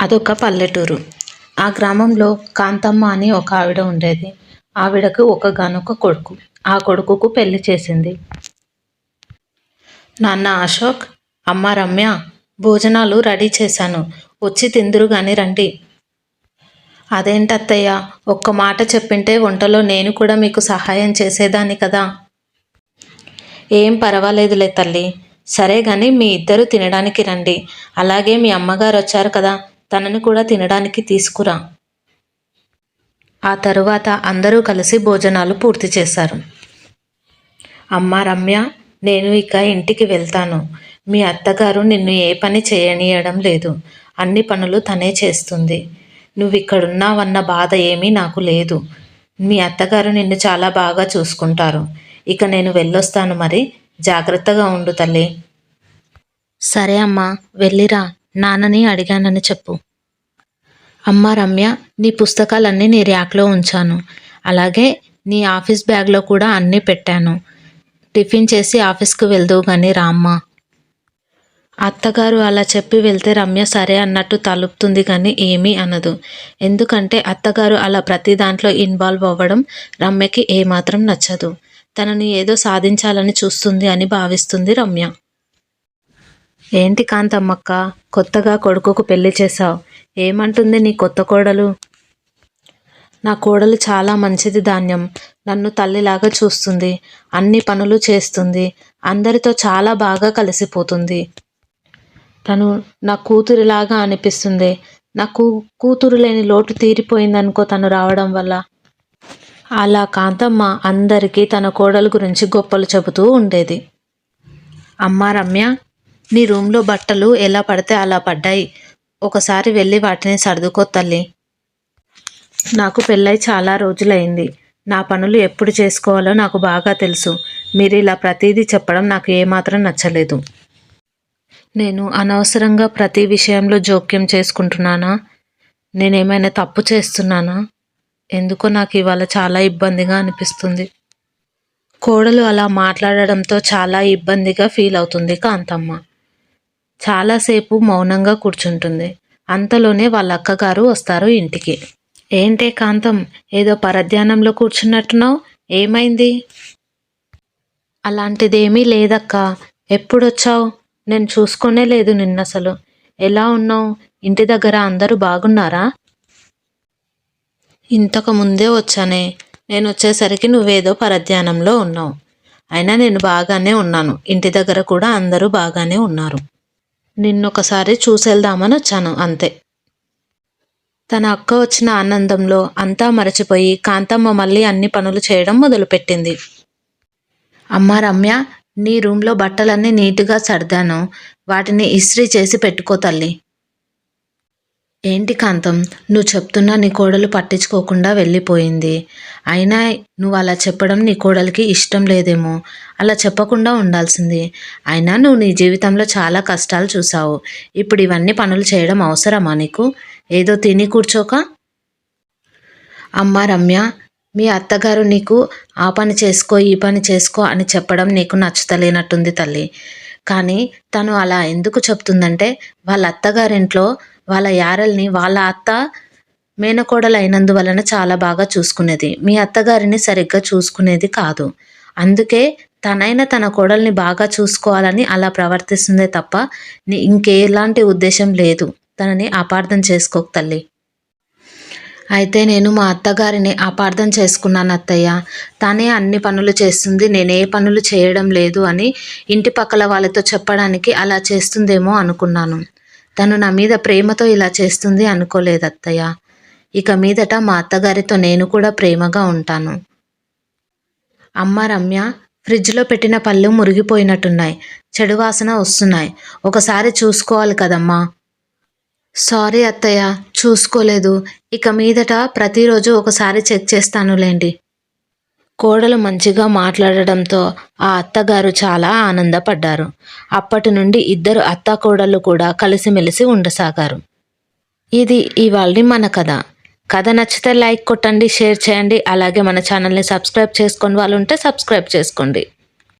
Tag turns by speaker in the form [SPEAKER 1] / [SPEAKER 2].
[SPEAKER 1] అదొక పల్లెటూరు. ఆ గ్రామంలో కాంతమ్మ అని ఒక ఆవిడ ఉండేది. ఆవిడకు ఒకగానొక కొడుకు. ఆ కొడుకుకు పెళ్లి చేసింది. నాన్న అశోక్, అమ్మ రమ్య, భోజనాలు రెడీ చేశాను. వచ్చి తిందురు గాని రండి. అదేంటత్తయ్య, ఒక్క మాట చెప్పింటే వంటలో నేను కూడా మీకు సహాయం చేసేదాన్ని కదా. ఏం పర్వాలేదులే తల్లి. సరే గాని మీ ఇద్దరు తినడానికి రండి. అలాగే మీ అమ్మగారు వచ్చారు కదా, తనని కూడా తినడానికి తీసుకురా. ఆ తరువాత అందరూ కలిసి భోజనాలు పూర్తి చేశారు. అమ్మా రమ్య, నేను ఇక ఇంటికి వెళ్తాను. మీ అత్తగారు నిన్ను ఏ పని చేయనీయడం లేదు. అన్ని పనులు తనే చేస్తుంది. నువ్విక్కడున్నావన్న బాధ ఏమీ నాకు లేదు. మీ అత్తగారు నిన్ను చాలా బాగా చూసుకుంటారు. ఇక నేను వెళ్ళొస్తాను మరి. జాగ్రత్తగా ఉండు తల్లి. సరే అమ్మా, వెళ్ళిరా. నాన్నని అడిగానని చెప్పు. అమ్మా రమ్య, నీ పుస్తకాలన్నీ నీ ర్యాక్లో ఉంచాను. అలాగే నీ ఆఫీస్ బ్యాగ్లో కూడా అన్నీ పెట్టాను. టిఫిన్ చేసి ఆఫీస్కి వెళ్దువు కానీ రామ్మా. అత్తగారు అలా చెప్పి వెళ్తే రమ్య సరే అన్నట్టు తలుపుతుంది కానీ ఏమీ అనదు. ఎందుకంటే అత్తగారు అలా ప్రతి దాంట్లో ఇన్వాల్వ్ అవ్వడం రమ్యకి ఏమాత్రం నచ్చదు. తనని ఏదో సాధించాలని చూస్తుంది అని భావిస్తుంది రమ్య. ఏంటి కాంతమ్మక్క, కొత్తగా కొడుకుకు పెళ్లి చేశావు? ఏమంటుంది నీ కొత్త కోడలు? నా కోడలు చాలా మంచిది ధాన్యం. నన్ను తల్లిలాగా చూస్తుంది. అన్ని పనులు చేస్తుంది. అందరితో చాలా బాగా కలిసిపోతుంది. తను నా కూతురిలాగా అనిపిస్తుంది. నాకు కూతురు లేని లోటు తీరిపోయిందనుకో తను రావడం వల్ల. అలా కాంతమ్మ అందరికీ తన కోడలు గురించి గొప్పలు చెబుతూ ఉండేది. అమ్మా రమ్య, నీ రూమ్లో బట్టలు ఎలా పడితే అలా పడ్డాయి. ఒకసారి వెళ్ళి వాటిని సర్దుకో తల్లి. నాకు పెళ్ళై చాలా రోజులైంది. నా పనులు ఎప్పుడు చేసుకోవాలో నాకు బాగా తెలుసు. మీరు ఇలా ప్రతిదీ చెప్పడం నాకు ఏమాత్రం నచ్చలేదు. నేను అనవసరంగా ప్రతి విషయంలో జోక్యం చేసుకుంటున్నానా? నేనేమైనా తప్పు చేస్తున్నానా? ఎందుకో నాకు ఇవాళ చాలా ఇబ్బందిగా అనిపిస్తుంది. కోడలు అలా మాట్లాడడంతో చాలా ఇబ్బందిగా ఫీల్ అవుతుంది కాంతమ్మ. చాలాసేపు మౌనంగా కూర్చుంటుంది. అంతలోనే వాళ్ళ అక్కగారు వస్తారు ఇంటికి. ఏంటే కాంతం, ఏదో పరధ్యానంలో కూర్చున్నట్టున్నావు, ఏమైంది? అలాంటిదేమీ లేదక్క. ఎప్పుడొచ్చావు? నేను చూసుకోనే లేదు నిన్నసలు. ఎలా ఉన్నావు? ఇంటి దగ్గర అందరూ బాగున్నారా? ఇంతకు ముందే వచ్చానే. నేను వచ్చేసరికి నువ్వేదో పరధ్యానంలో ఉన్నావు. అయినా నేను బాగానే ఉన్నాను. ఇంటి దగ్గర కూడా అందరూ బాగానే ఉన్నారు. నిన్నొకసారి చూసేద్దామని వచ్చాను అంతే. తన అక్క వచ్చిన ఆనందంలో అంతా మరచిపోయి కాంతమ్మ మళ్ళీ అన్ని పనులు చేయడం మొదలుపెట్టింది. అమ్మా రమ్య, నీ రూమ్లో బట్టలన్నీ నీట్గా సర్దాను. వాటిని ఇస్త్రీ చేసి పెట్టుకో తల్లి. ఏంటి కాంతం, నువ్వు చెప్తున్నా నీ కోడలు పట్టించుకోకుండా వెళ్ళిపోయింది. అయినా నువ్వు అలా చెప్పడం నీ కోడలికి ఇష్టం లేదేమో. అలా చెప్పకుండా ఉండాల్సింది. అయినా నువ్వు నీ జీవితంలో చాలా కష్టాలు చూసావు. ఇప్పుడు ఇవన్నీ పనులు చేయడం అవసరమా నీకు? ఏదో తిని కూర్చోక. అమ్మా రమ్య, మీ అత్తగారు నీకు ఆ పని చేసుకో ఈ పని చేసుకో అని చెప్పడం నీకు నచ్చుతలేనట్టుంది తల్లి. కానీ తను అలా ఎందుకు చెప్తుందంటే వాళ్ళ అత్తగారింట్లో వాళ్ళ యారల్ని వాళ్ళ అత్త మేనకోడలు అయినందువలన చాలా బాగా చూసుకునేది. మీ అత్తగారిని సరిగ్గా చూసుకునేది కాదు. అందుకే తనైనా తన కోడల్ని బాగా చూసుకోవాలని అలా ప్రవర్తిస్తుందే తప్ప ఇంకెలాంటి ఉద్దేశం లేదు. తనని అపార్థం చేసుకోకు తల్లి. అయితే నేను మా అత్తగారిని అపార్థం చేసుకున్నాను అత్తయ్య. తనే అన్ని పనులు చేస్తుంది, నేనే పనులు చేయడం లేదు అని ఇంటి పక్కల వాళ్ళతో చెప్పడానికి అలా చేస్తుందేమో అనుకున్నాను. తను నా మీద ప్రేమతో ఇలా చేస్తుంది అనుకోలేదు అత్తయ్య. ఇక మీదట మా అత్తగారితో నేను కూడా ప్రేమగా ఉంటాను. అమ్మ రమ్య, ఫ్రిడ్జ్లో పెట్టిన పళ్ళు మురిగిపోయినట్టున్నాయి. చెడు వాసన వస్తున్నాయి. ఒకసారి చూసుకోవాలి కదమ్మా. సారీ అత్తయ్య, చూసుకోలేదు. ఇక మీదట ప్రతిరోజు ఒకసారి చెక్ చేస్తానులేండి. కోడలు మంచిగా మాట్లాడడంతో ఆ అత్తగారు చాలా ఆనందపడ్డారు. అప్పటి నుండి ఇద్దరు అత్తాకోడళ్ళు కూడా కలిసిమెలిసి ఉండసాగారు. ఇది ఇవాల్టి మన కథ. కథ నచ్చితే లైక్ కొట్టండి, షేర్ చేయండి. అలాగే మన ఛానల్ని సబ్స్క్రైబ్ చేసుకొని వాళ్ళు ఉంటే సబ్స్క్రైబ్ చేసుకోండి.